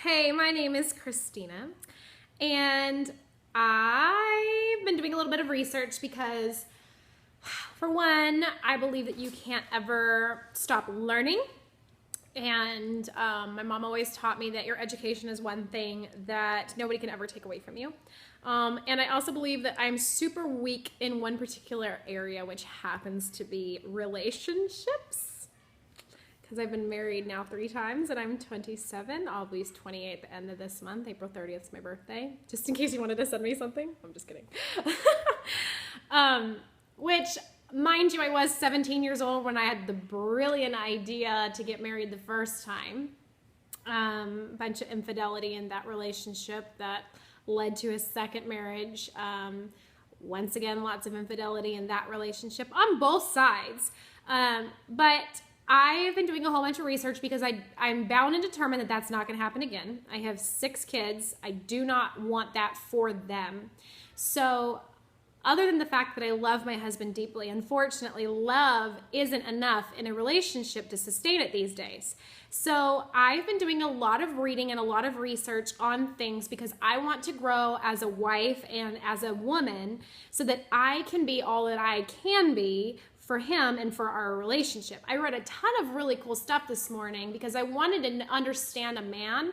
Hey, my name is Christina, and I've been doing a little bit of research because, for one, I believe that you can't ever stop learning. And my mom always taught me that your education is one thing that nobody can ever take away from you. And I also believe that I'm super weak in one particular area, which happens to be relationships. Because I've been married now 3 times and I'm 27. I'll be 28 at the end of this month. April 30th is my birthday. Just in case you wanted to send me something. I'm just kidding. Which, mind you, I was 17 years old when I had the brilliant idea to get married the first time. Bunch of infidelity in that relationship that led to a second marriage. Once again, lots of infidelity in that relationship on both sides. But I've been doing a whole bunch of research because I'm bound and determined that that's not going to happen again. I have 6 kids. I do not want that for them. So other than the fact that I love my husband deeply, unfortunately, love isn't enough in a relationship to sustain it these days. So I've been doing a lot of reading and a lot of research on things because I want to grow as a wife and as a woman so that I can be all that I can be for him and for our relationship. I read a ton of really cool stuff this morning because I wanted to understand a man.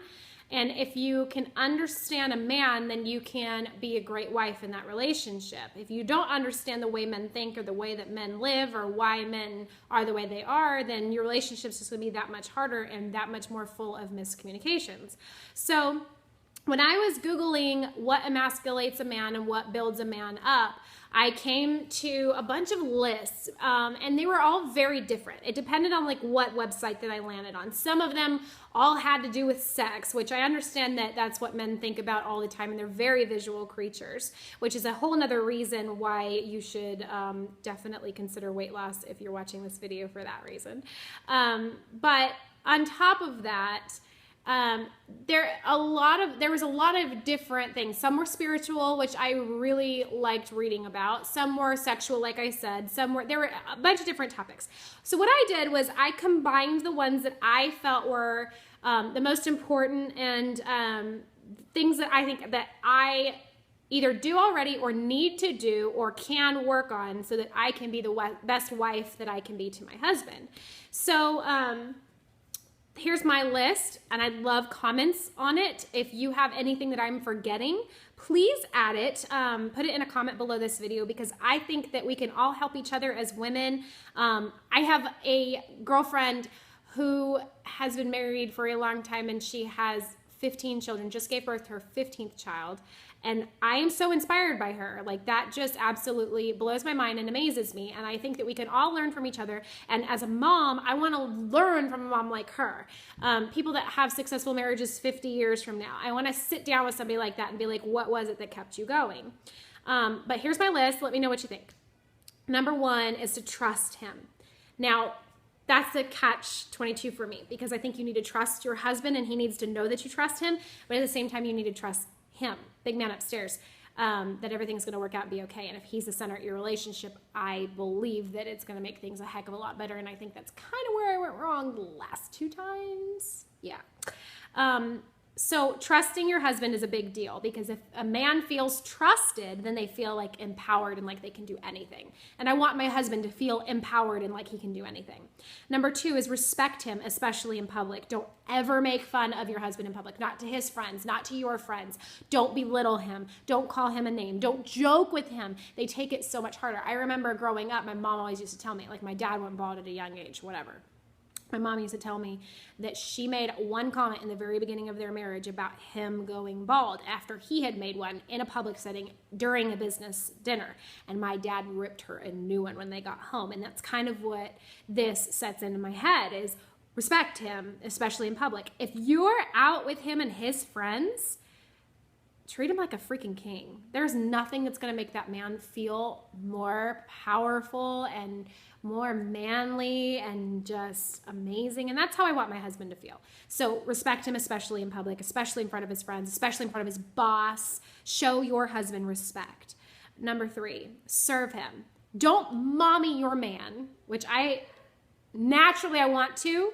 And if you can understand a man, then you can be a great wife in that relationship. If you don't understand the way men think or the way that men live or why men are the way they are, then your relationship's just gonna be that much harder and that much more full of miscommunications. So when I was Googling what emasculates a man and what builds a man up, I came to a bunch of lists, and they were all very different. It depended on like what website that I landed on. Some of them all had to do with sex, which I understand that that's what men think about all the time, and they're very visual creatures, which is a whole nother reason why you should definitely consider weight loss if you're watching this video for that reason. But on top of that, there was a lot of different things. Some were spiritual, which I really liked reading about. Some were sexual, like I said. There were a bunch of different topics. So what I did was I combined the ones that I felt were the most important and things that I think that I either do already or need to do or can work on so that I can be the best wife that I can be to my husband. So here's my list, and I'd love comments on it. If you have anything that I'm forgetting, please add it. Put it in a comment below this video because I think that we can all help each other as women. I have a girlfriend who has been married for a long time, and she has 15 children, just gave birth to her 15th child. And I am so inspired by her. Like, that just absolutely blows my mind and amazes me. And I think that we can all learn from each other. And as a mom, I want to learn from a mom like her. People that have successful marriages 50 years from now. I want to sit down with somebody like that and be like, what was it that kept you going? But here's my list. Let me know what you think. Number 1 is to trust him. Now, that's the catch-22 for me because I think you need to trust your husband and he needs to know that you trust him. But at the same time, you need to trust him, big man upstairs, that everything's going to work out and be okay. And if he's the center of your relationship, I believe that it's going to make things a heck of a lot better. And I think that's kind of where I went wrong the last 2 times. Yeah. So trusting your husband is a big deal because if a man feels trusted, then they feel like empowered and like they can do anything. And I want my husband to feel empowered and like he can do anything. Number 2 is respect him, especially in public. Don't ever make fun of your husband in public, not to his friends, not to your friends. Don't belittle him. Don't call him a name. Don't joke with him. They take it so much harder. I remember growing up, my mom always used to tell me, like my dad went bald at a young age, whatever. My mom used to tell me that she made one comment in the very beginning of their marriage about him going bald after he had made one in a public setting during a business dinner. And my dad ripped her a new one when they got home. And that's kind of what this sets into my head is respect him, especially in public. If you're out with him and his friends, treat him like a freaking king. There's nothing that's going to make that man feel more powerful and more manly and just amazing. And that's how I want my husband to feel. So respect him, especially in public, especially in front of his friends, especially in front of his boss. Show your husband respect. Number 3, serve him. Don't mommy your man, which I want to.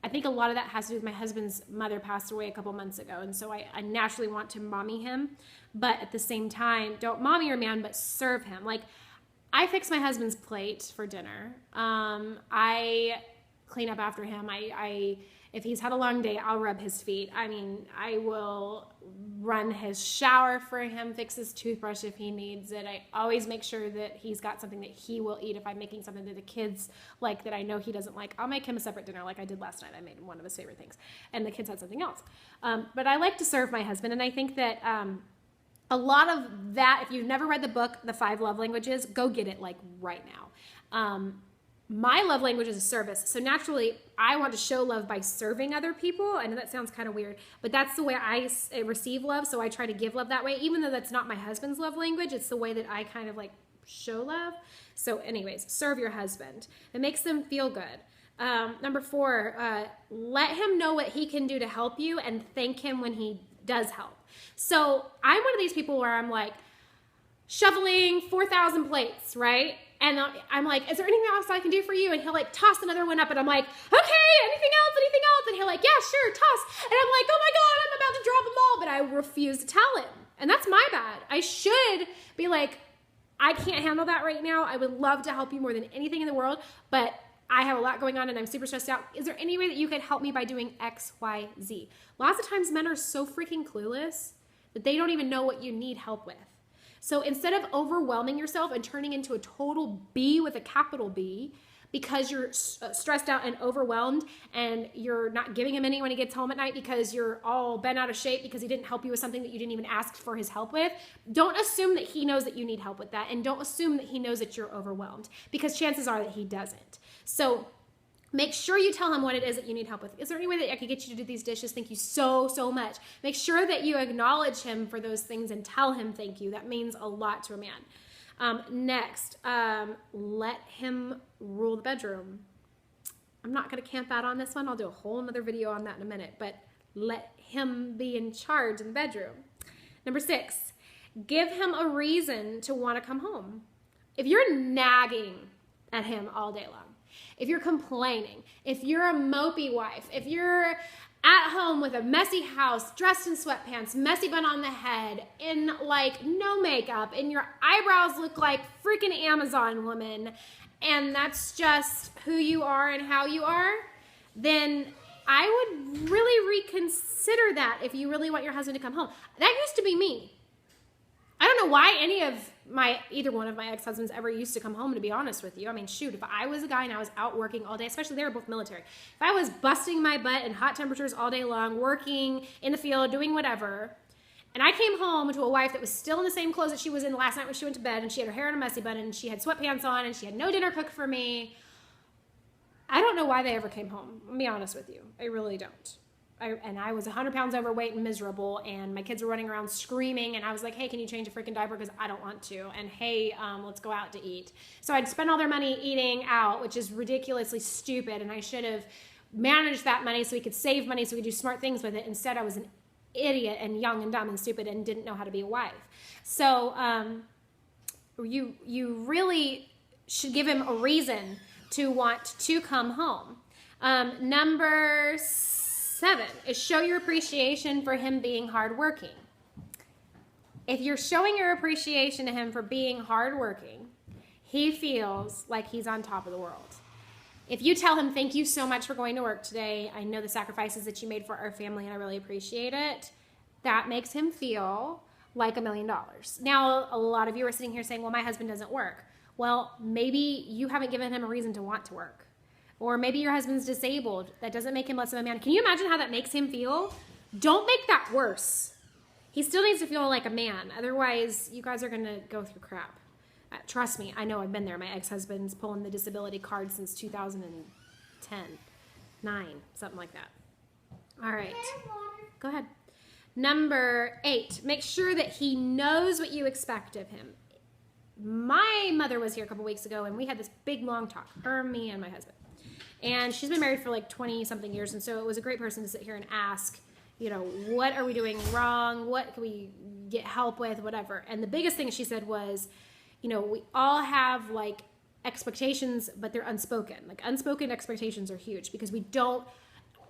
I think a lot of that has to do with my husband's mother passed away a couple months ago. And so I naturally want to mommy him. But at the same time, don't mommy your man, but serve him. Like, I fix my husband's plate for dinner. I clean up after him. If he's had a long day, I'll rub his feet. I mean, I will run his shower for him, fix his toothbrush if he needs it. I always make sure that he's got something that he will eat. If I'm making something that the kids like that I know he doesn't like, I'll make him a separate dinner like I did last night. I made him one of his favorite things. And the kids had something else. But I like to serve my husband. And I think that a lot of that, if you've never read the book, The 5 Love Languages, go get it like right now. My love language is service. So naturally, I want to show love by serving other people. I know that sounds kind of weird, but that's the way I receive love. So I try to give love that way, even though that's not my husband's love language. It's the way that I kind of like show love. So anyways, serve your husband. It makes them feel good. Number 4, let him know what he can do to help you and thank him when he does help. So I'm one of these people where I'm like shoveling 4,000 plates, right? And I'm like, is there anything else I can do for you? And he'll like toss another one up and I'm like, okay, anything else? And he'll like, yeah, sure, toss. And I'm like, oh my God, I'm about to drop them all. But I refuse to tell him. And that's my bad. I should be like, I can't handle that right now. I would love to help you more than anything in the world, but I have a lot going on and I'm super stressed out. Is there any way that you could help me by doing X, Y, Z? Lots of times men are so freaking clueless that they don't even know what you need help with. So instead of overwhelming yourself and turning into a total B with a capital B because you're stressed out and overwhelmed and you're not giving him any when he gets home at night because you're all bent out of shape because he didn't help you with something that you didn't even ask for his help with, don't assume that he knows that you need help with that, and don't assume that he knows that you're overwhelmed, because chances are that he doesn't. So make sure you tell him what it is that you need help with. Is there any way that I could get you to do these dishes? Thank you so, so much. Make sure that you acknowledge him for those things and tell him thank you. That means a lot to a man. Next, let him rule the bedroom. I'm not going to camp out on this one. I'll do a whole nother video on that in a minute, but let him be in charge in the bedroom. Number 6, give him a reason to want to come home. If you're nagging at him all day long, if you're complaining, if you're a mopey wife, if you're at home with a messy house, dressed in sweatpants, messy bun on the head, in like no makeup, and your eyebrows look like freaking Amazon woman, and that's just who you are and how you are, then I would really reconsider that if you really want your husband to come home. That used to be me. I don't know why either one of my ex-husbands ever used to come home, to be honest with you. I mean, shoot, if I was a guy and I was out working all day, especially they were both military, if I was busting my butt in hot temperatures all day long, working in the field, doing whatever, and I came home to a wife that was still in the same clothes that she was in last night when she went to bed, and she had her hair in a messy bun, and she had sweatpants on, and she had no dinner cooked for me, I don't know why they ever came home. I'll be honest with you. I really don't. I was 100 pounds overweight and miserable, and my kids were running around screaming, and I was like, hey, can you change a freaking diaper because I don't want to, and hey, let's go out to eat. So I'd spend all their money eating out, which is ridiculously stupid, and I should have managed that money so we could save money so we could do smart things with it. Instead, I was an idiot and young and dumb and stupid and didn't know how to be a wife. So you really should give him a reason to want to come home. Number 7 is show your appreciation for him being hardworking. If you're showing your appreciation to him for being hardworking, he feels like he's on top of the world. If you tell him, thank you so much for going to work today, I know the sacrifices that you made for our family and I really appreciate it, that makes him feel like $1 million. Now, a lot of you are sitting here saying, well, my husband doesn't work. Well, maybe you haven't given him a reason to want to work. Or maybe your husband's disabled. That doesn't make him less of a man. Can you imagine how that makes him feel? Don't make that worse. He still needs to feel like a man. Otherwise, you guys are going to go through crap. Trust me, I know I've been there. My ex-husband's pulling the disability card since 2010, 9, something like that. All right. Go ahead. Number 8, make sure that he knows what you expect of him. My mother was here a couple weeks ago, and we had this big, long talk, her, me, and my husband. And she's been married for like 20-something years, and so it was a great person to sit here and ask, you know, what are we doing wrong? What can we get help with? Whatever. And the biggest thing she said was, you know, we all have like expectations, but they're unspoken. Like unspoken expectations are huge because we don't,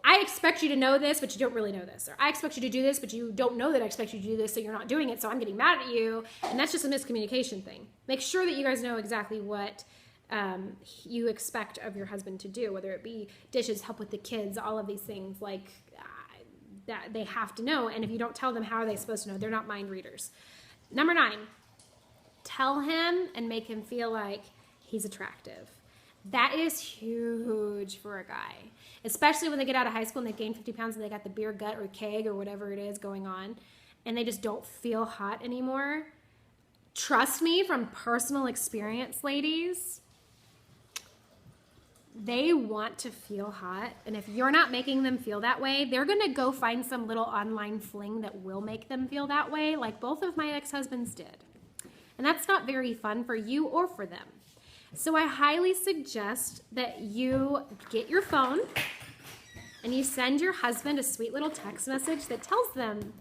I expect you to know this, but you don't really know this. Or I expect you to do this, but you don't know that I expect you to do this, so you're not doing it, so I'm getting mad at you. And that's just a miscommunication thing. Make sure that you guys know exactly what you expect of your husband to do, whether it be dishes, help with the kids, all of these things like that they have to know. And if you don't tell them, how are they supposed to know? They're not mind readers. Number 9, tell him and make him feel like he's attractive. That is huge for a guy, especially when they get out of high school and they gain 50 pounds and they got the beer gut or keg or whatever it is going on and they just don't feel hot anymore. Trust me from personal experience, ladies, they want to feel hot. And if you're not making them feel that way, they're going to go find some little online fling that will make them feel that way, like both of my ex-husbands did. And that's not very fun for you or for them. So I highly suggest that you get your phone and you send your husband a sweet little text message that tells them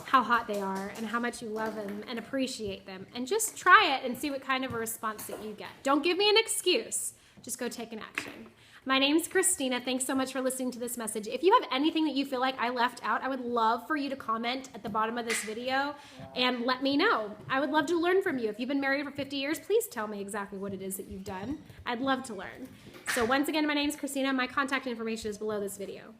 how hot they are and how much you love them and appreciate them. And just try it and see what kind of a response that you get. Don't give me an excuse. Just go take an action. My name's Christina. Thanks so much for listening to this message. If you have anything that you feel like I left out, I would love for you to comment at the bottom of this video and let me know. I would love to learn from you. If you've been married for 50 years, please tell me exactly what it is that you've done. I'd love to learn. So once again, my name's Christina. My contact information is below this video.